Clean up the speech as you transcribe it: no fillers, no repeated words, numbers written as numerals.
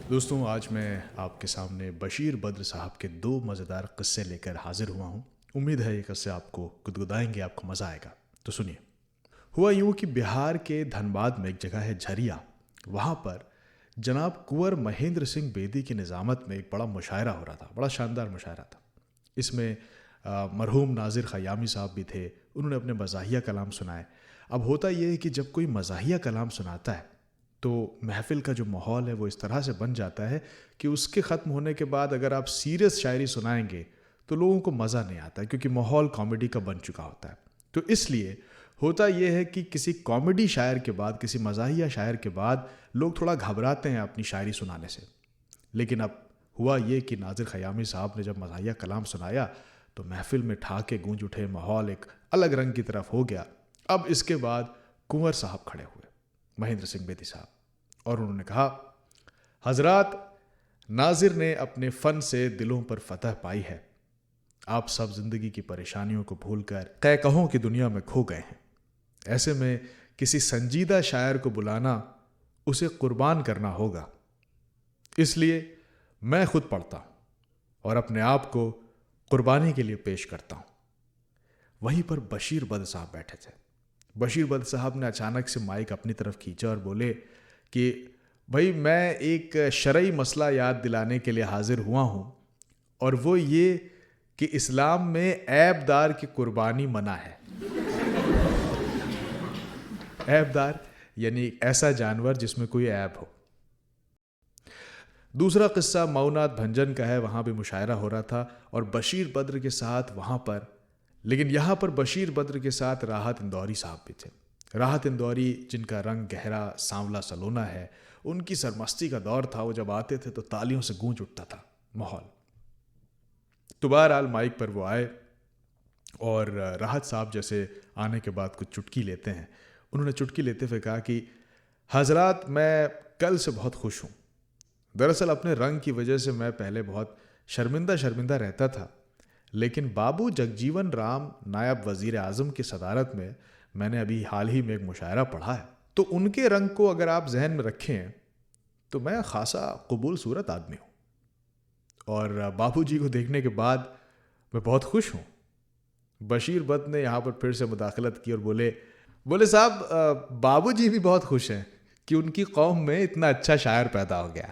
दोस्तों, आज मैं आपके सामने बशीर बद्र साहब के दो मज़ेदार किस्से लेकर हाजिर हुआ हूँ। उम्मीद है ये किस्से आपको गुदगुदाएंगे, आपको मज़ा आएगा। तो सुनिए। हुआ यूँ कि बिहार के धनबाद में एक जगह है झरिया। वहाँ पर जनाब कुंवर महेंद्र सिंह बेदी की निज़ामत में एक बड़ा मुशायरा हो रहा था, बड़ा शानदार मुशायरा था। इसमें मरहूम नाजिर ख़यामी साहब भी थे। उन्होंने अपने मज़ाहिया कलाम सुनाए। अब होता यह है कि जब कोई मज़ाहिया कलाम सुनाता है तो महफ़िल का जो माहौल है वो इस तरह से बन जाता है कि उसके ख़त्म होने के बाद अगर आप सीरियस शायरी सुनाएंगे तो लोगों को मज़ा नहीं आता है, क्योंकि माहौल कॉमेडी का बन चुका होता है। तो इसलिए होता यह है कि किसी कॉमेडी शायर के बाद, किसी मज़ाहिया शायर के बाद लोग थोड़ा घबराते हैं अपनी शायरी सुनाने से। लेकिन अब हुआ ये कि नाजिर ख़यामी साहब ने जब मज़ाहिया कलाम सुनाया तो महफ़िल में ठहाके गूंज उठे, माहौल एक अलग रंग की तरफ हो गया। अब इसके बाद कुंवर साहब खड़े हुए, महेंद्र सिंह बेदी साहब, और उन्होंने कहा, हजरात, नाजिर ने अपने फ़न से दिलों पर फतह पाई है। आप सब जिंदगी की परेशानियों को भूलकर कै-कहों की दुनिया में खो गए हैं। ऐसे में किसी संजीदा शायर को बुलाना, उसे कुर्बान करना होगा। इसलिए मैं खुद पढ़ता हूं और अपने आप को कुर्बानी के लिए पेश करता हूं। वहीं पर बशीर बद्र साहब बैठे थे। बशीर बद्र साहब ने अचानक से माइक अपनी तरफ खींचा और बोले कि भाई, मैं एक शरई मसला याद दिलाने के लिए हाजिर हुआ हूं, और वो ये कि इस्लाम में ऐबदार की कुर्बानी मना है। ऐबदार यानी ऐसा जानवर जिसमें कोई ऐब हो। दूसरा किस्सा मऊनाथ भंजन का है। वहाँ भी मुशायरा हो रहा था और बशीर बद्र के साथ वहाँ पर, लेकिन यहाँ पर बशीर बद्र के साथ राहत इंदौरी साहब भी थे। राहत इंदौरी, जिनका रंग गहरा सांवला सलोना है, उनकी सरमस्ती का दौर था। वो जब आते थे तो तालियों से गूंज उठता था माहौल। तो बहरहाल माइक पर वो आए और राहत साहब जैसे आने के बाद कुछ चुटकी लेते हैं। उन्होंने चुटकी लेते हुए कहा कि हजरात, मैं कल से बहुत खुश हूँ। दरअसल अपने रंग की वजह से मैं पहले बहुत शर्मिंदा रहता था, लेकिन बाबू जगजीवन राम नायब वज़ीर आज़म की सदारत में मैंने अभी हाल ही में एक मुशायरा पढ़ा है, तो उनके रंग को अगर आप जहन में रखें तो मैं खासा कबूल सूरत आदमी हूँ, और बाबूजी को देखने के बाद मैं बहुत खुश हूँ। बशीर बद्र ने यहाँ पर फिर से मुदाखलत की और बोले साहब, बाबूजी भी बहुत खुश हैं कि उनकी कौम में इतना अच्छा शायर पैदा हो गया।